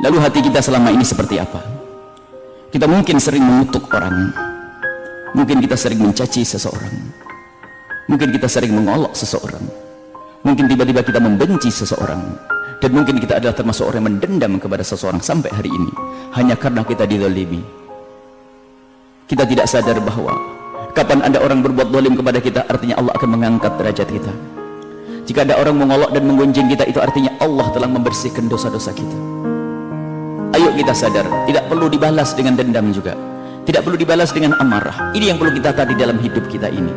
Lalu hati kita selama ini seperti apa? Kita mungkin sering mengutuk orang, mungkin kita sering mencaci seseorang, mungkin kita sering mengolok seseorang, mungkin tiba-tiba kita membenci seseorang, dan mungkin kita adalah termasuk orang yang mendendam kepada seseorang sampai hari ini hanya karena kita dizalimi. Kita tidak sadar bahwa kapan ada orang berbuat zalim kepada kita, artinya Allah akan mengangkat derajat kita. Jika ada orang mengolok dan menggunjing kita, itu artinya Allah telah membersihkan dosa-dosa kita. Ayo kita sadar, tidak perlu dibalas dengan dendam juga, tidak perlu dibalas dengan amarah. Ini yang perlu kita tata di dalam hidup kita ini,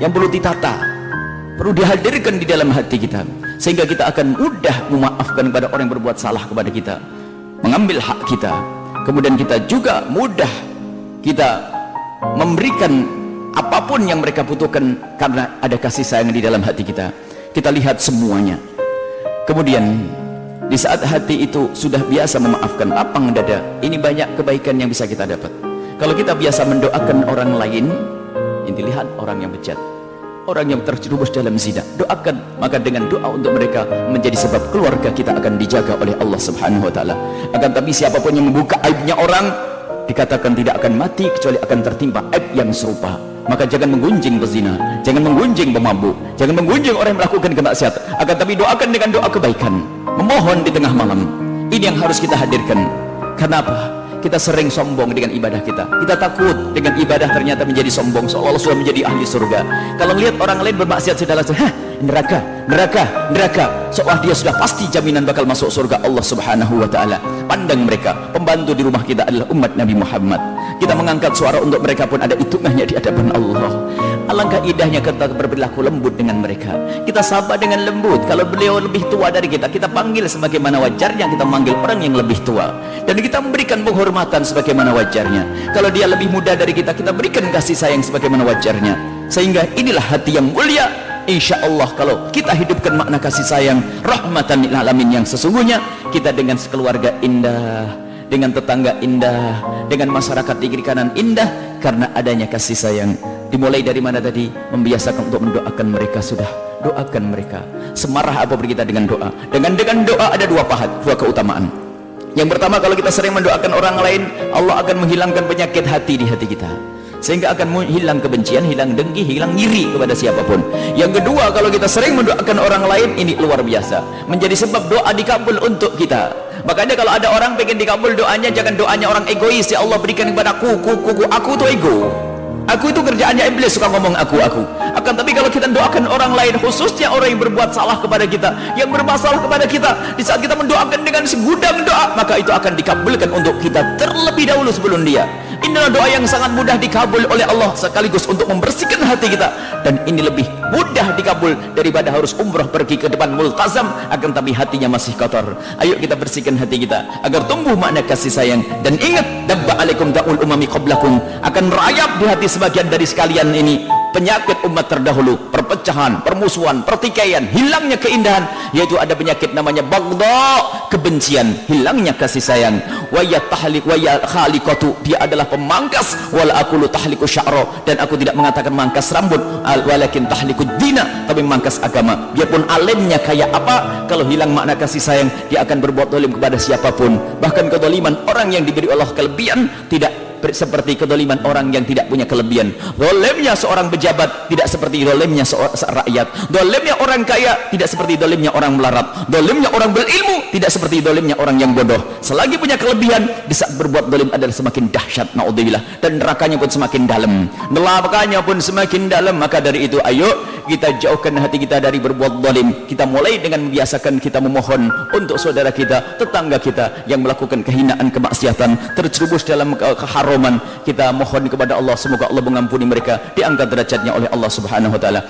yang perlu ditata, perlu dihadirkan di dalam hati kita, sehingga kita akan mudah memaafkan kepada orang yang berbuat salah kepada kita, mengambil hak kita. Kemudian kita juga mudah kita memberikan apapun yang mereka butuhkan karena ada kasih sayang di dalam hati kita. Kita lihat semuanya. Kemudian di saat hati itu sudah biasa memaafkan, lapang dada, ini banyak kebaikan yang bisa kita dapat. Kalau kita biasa mendoakan orang lain, ini lihat orang yang bejat, orang yang terjerumus dalam zina, doakan, maka dengan doa untuk mereka menjadi sebab keluarga kita akan dijaga oleh Allah Subhanahu wa taala. Akan tapi siapapun yang membuka aibnya orang, dikatakan tidak akan mati kecuali akan tertimpa aib yang serupa. Maka jangan menggunjing pezina, jangan menggunjing pemabuk, jangan menggunjing orang yang melakukan kemaksiatan, akan tapi doakan dengan doa kebaikan, memohon di tengah malam. Ini yang harus kita hadirkan. Kenapa? Kita sering sombong dengan ibadah kita, kita takut dengan ibadah ternyata menjadi sombong, seolah-olah sudah menjadi ahli surga. Kalau lihat orang lain bermaksiat sudah langsung neraka, neraka, neraka, seolah dia sudah pasti jaminan bakal masuk surga Allah Subhanahu wa taala. Pandang mereka, pembantu di rumah kita adalah umat Nabi Muhammad. Kita mengangkat suara untuk mereka pun ada hitungannya di hadapan Allah. Alangkah indahnya kita berperilaku lembut dengan mereka, kita sabar dengan lembut. Kalau beliau lebih tua dari kita, kita panggil sebagaimana wajarnya kita memanggil orang yang lebih tua, dan kita memberikan penghormatan sebagaimana wajarnya. Kalau dia lebih muda dari kita, kita berikan kasih sayang sebagaimana wajarnya. Sehingga inilah hati yang mulia. Insya Allah kalau kita hidupkan makna kasih sayang, rahmatan lil alamin yang sesungguhnya, kita dengan sekeluarga indah, dengan tetangga indah, dengan masyarakat di kiri kanan indah, karena adanya kasih sayang. Dimulai dari mana tadi? Membiasakan untuk mendoakan mereka. Sudah doakan mereka, semarah apapun kita dengan doa. Dengan doa ada dua keutamaan. Yang pertama, kalau kita sering mendoakan orang lain, Allah akan menghilangkan penyakit hati di hati kita, sehingga akan hilang kebencian, hilang dengki, hilang ngiri kepada siapapun. Yang kedua, kalau kita sering mendoakan orang lain, ini luar biasa, menjadi sebab doa dikabul untuk kita. Makanya kalau ada orang pengen dikabul doanya, jangan doanya orang egois, ya Allah berikan kepada aku itu ego. Aku itu kerjaannya iblis, suka ngomong aku. Akan tapi kalau kita doakan orang lain, khususnya orang yang berbuat salah kepada kita, yang bermasalah kepada kita, di saat kita mendoakan dengan segudang doa, maka itu akan dikabulkan untuk kita terlebih dahulu sebelum dia. Inilah doa yang sangat mudah dikabul oleh Allah, sekaligus untuk membersihkan hati kita. Dan ini lebih mudah dikabul daripada harus umrah pergi ke depan multazam, akan tapi hatinya masih kotor. Ayo kita bersihkan hati kita agar tumbuh makna kasih sayang. Dan ingat, dabba alaikum da'ul umami qablakum, akan merayap di hati sebagian dari sekalian ini penyakit umat terdahulu, perpecahan, permusuhan, pertikaian, hilangnya keindahan, yaitu ada penyakit namanya baghdha, kebencian, hilangnya kasih sayang. Wa ya tahliq wa ya khaliqatu, dia adalah pemangkas, wal aqulu tahliqu sya'ra, dan aku tidak mengatakan mangkas rambut, walakin tahliqud dina, tapi mangkas agama. Biarpun alimnya kayak apa, kalau hilang makna kasih sayang, dia akan berbuat zalim kepada siapapun. Bahkan kezaliman orang yang diberi Allah kelebihan tidak seperti kezaliman orang yang tidak punya kelebihan. Zalimnya seorang pejabat tidak seperti zalimnya rakyat. Zalimnya orang kaya tidak seperti zalimnya orang melarat. Zalimnya orang berilmu tidak seperti zalimnya orang yang bodoh. Selagi punya kelebihan, di saat berbuat zalim adalah semakin dahsyat, naudzubillah, dan nerakanya pun semakin dalam, nerakanya pun semakin dalam. Maka dari itu, ayo kita jauhkan hati kita dari berbuat zalim. Kita mulai dengan membiasakan kita memohon untuk saudara kita, tetangga kita yang melakukan kehinaan, kemaksiatan, terjerumus dalam keharuman. Kita mohon kepada Allah, semoga Allah mengampuni mereka, diangkat derajatnya oleh Allah Subhanahu wa taala.